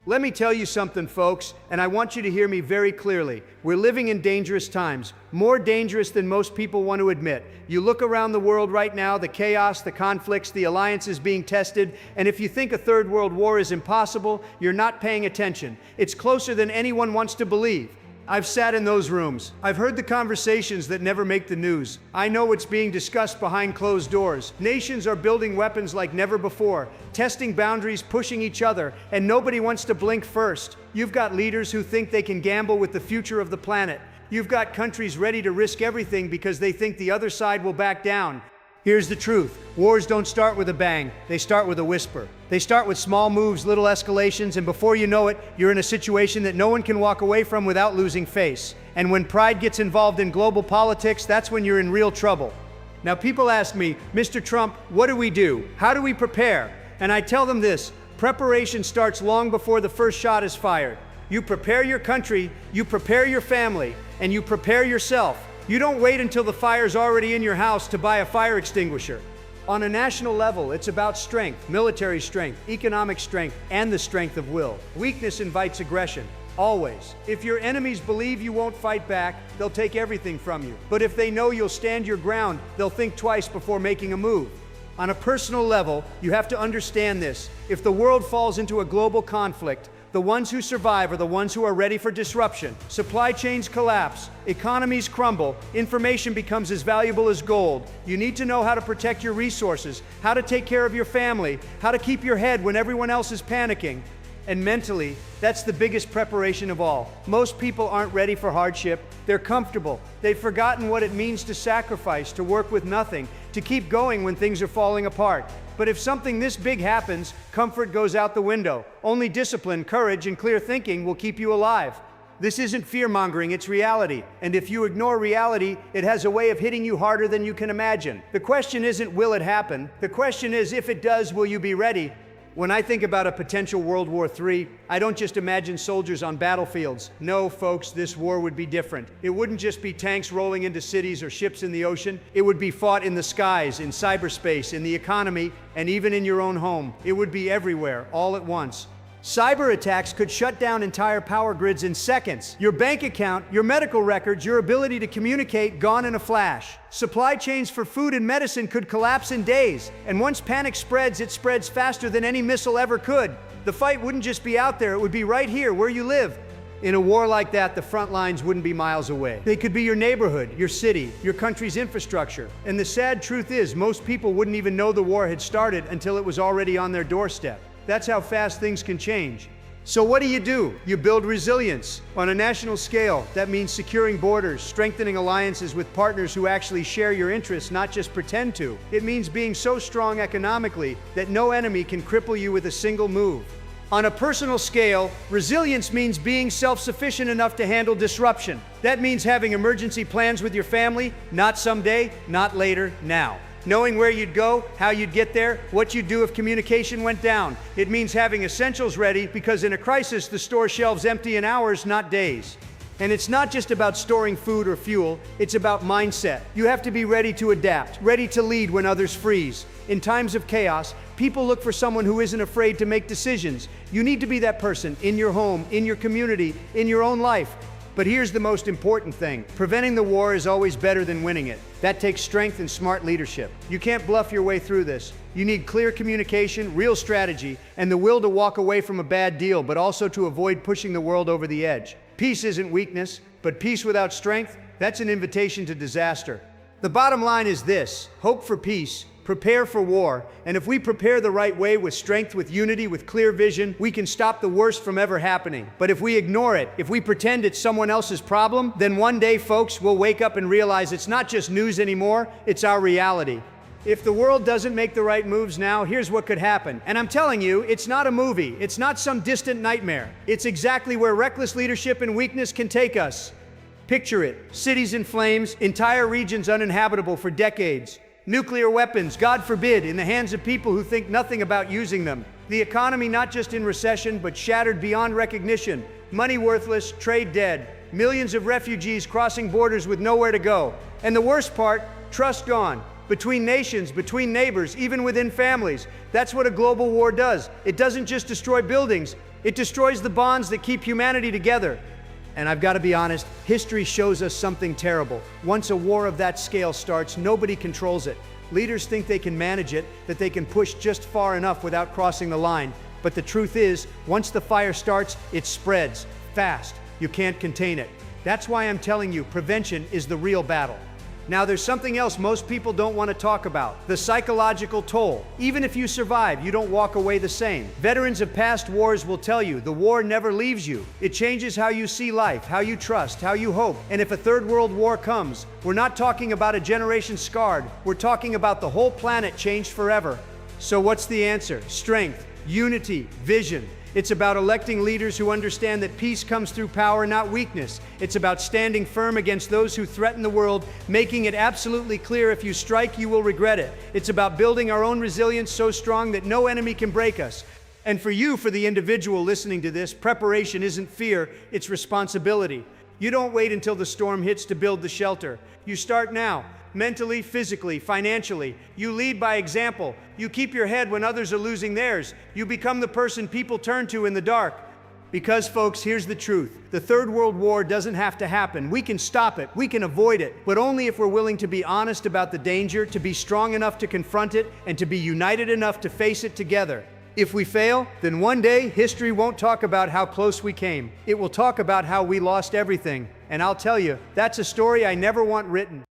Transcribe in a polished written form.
Let me tell you something, folks, and I want you to hear me very clearly. We're living in dangerous times, more dangerous than most people want to admit. You look around the world right now, the chaos, the conflicts, the alliances being tested, and if you think a third world war is impossible, you're not paying attention. It's closer than anyone wants to believe. I've sat in those rooms. I've heard the conversations that never make the news. I know what's being discussed behind closed doors. Nations are building weapons like never before, testing boundaries, pushing each other, and nobody wants to blink first. You've got leaders who think they can gamble with the future of the planet. You've got countries ready to risk everything because they think the other side will back down. Here's the truth. Wars don't start with a bang. They start with a whisper. They start with small moves, little escalations, and before you know it, you're in a situation that no one can walk away from without losing face. And when pride gets involved in global politics, that's when you're in real trouble. Now, people ask me, Mr. Trump, what do we do? How do we prepare? And I tell them this: preparation starts long before the first shot is fired. You prepare your country, you prepare your family, and you prepare yourself. You don't wait until the fire's already in your house to buy a fire extinguisher. On a national level, it's about strength, military strength, economic strength, and the strength of will. Weakness invites aggression, always. If your enemies believe you won't fight back, they'll take everything from you. But if they know you'll stand your ground, they'll think twice before making a move. On a personal level, you have to understand this. If the world falls into a global conflict, the ones who survive are the ones who are ready for disruption. Supply chains collapse, economies crumble, information becomes as valuable as gold. You need to know how to protect your resources, how to take care of your family, how to keep your head when everyone else is panicking. And mentally, that's the biggest preparation of all. Most people aren't ready for hardship. They're comfortable. They've forgotten what it means to sacrifice, to work with nothing, to keep going when things are falling apart. But if something this big happens, comfort goes out the window. Only discipline, courage, and clear thinking will keep you alive. This isn't fear-mongering, it's reality. And if you ignore reality, it has a way of hitting you harder than you can imagine. The question isn't, will it happen? The question is, if it does, will you be ready? When I think about a potential World War III, I don't just imagine soldiers on battlefields. No, folks, this war would be different. It wouldn't just be tanks rolling into cities or ships in the ocean. It would be fought in the skies, in cyberspace, in the economy, and even in your own home. It would be everywhere, all at once. Cyber attacks could shut down entire power grids in seconds. Your bank account, your medical records, your ability to communicate gone in a flash. Supply chains for food and medicine could collapse in days. And once panic spreads, it spreads faster than any missile ever could. The fight wouldn't just be out there, it would be right here where you live. In a war like that, the front lines wouldn't be miles away. They could be your neighborhood, your city, your country's infrastructure. And the sad truth is, most people wouldn't even know the war had started until it was already on their doorstep. That's how fast things can change. So what do? You build resilience. On a national scale, that means securing borders, strengthening alliances with partners who actually share your interests, not just pretend to. It means being so strong economically that no enemy can cripple you with a single move. On a personal scale, resilience means being self-sufficient enough to handle disruption. That means having emergency plans with your family, not someday, not later, now. Knowing where you'd go, how you'd get there, what you'd do if communication went down. It means having essentials ready because in a crisis, the store shelves empty in hours, not days. And it's not just about storing food or fuel, it's about mindset. You have to be ready to adapt, ready to lead when others freeze. In times of chaos, people look for someone who isn't afraid to make decisions. You need to be that person in your home, in your community, in your own life. But here's the most important thing. Preventing the war is always better than winning it. That takes strength and smart leadership. You can't bluff your way through this. You need clear communication, real strategy, and the will to walk away from a bad deal, but also to avoid pushing the world over the edge. Peace isn't weakness, but peace without strength, that's an invitation to disaster. The bottom line is this: hope for peace, prepare for war, and if we prepare the right way with strength, with unity, with clear vision, we can stop the worst from ever happening. But if we ignore it, if we pretend it's someone else's problem, then one day, folks, we'll wake up and realize it's not just news anymore, it's our reality. If the world doesn't make the right moves now, here's what could happen. And I'm telling you, it's not a movie, it's not some distant nightmare. It's exactly where reckless leadership and weakness can take us. Picture it: cities in flames, entire regions uninhabitable for decades. Nuclear weapons, God forbid, in the hands of people who think nothing about using them. The economy not just in recession, but shattered beyond recognition. Money worthless, trade dead. Millions of refugees crossing borders with nowhere to go. And the worst part, trust gone. Between nations, between neighbors, even within families. That's what a global war does. It doesn't just destroy buildings, It destroys the bonds that keep humanity together. And I've got to be honest, history shows us something terrible. Once a war of that scale starts, nobody controls it. Leaders think they can manage it, that they can push just far enough without crossing the line. But the truth is, once the fire starts, it spreads fast. You can't contain it. That's why I'm telling you, prevention is the real battle. Now, there's something else most people don't want to talk about: the psychological toll. Even if you survive, you don't walk away the same. Veterans of past wars will tell you the war never leaves you. It changes how you see life, how you trust, how you hope. And if a third world war comes, we're not talking about a generation scarred. We're talking about the whole planet changed forever. So what's the answer? Strength, unity, vision. It's about electing leaders who understand that peace comes through power, not weakness. It's about standing firm against those who threaten the world, making it absolutely clear if you strike, you will regret it. It's about building our own resilience so strong that no enemy can break us. And for you, for the individual listening to this, preparation isn't fear, it's responsibility. You don't wait until the storm hits to build the shelter. You start now. Mentally, physically, financially. You lead by example. You keep your head when others are losing theirs. You become the person people turn to in the dark. Because, folks, here's the truth. The Third World War doesn't have to happen. We can stop it. We can avoid it. But only if we're willing to be honest about the danger, to be strong enough to confront it, and to be united enough to face it together. If we fail, then one day history won't talk about how close we came. It will talk about how we lost everything. And I'll tell you, that's a story I never want written.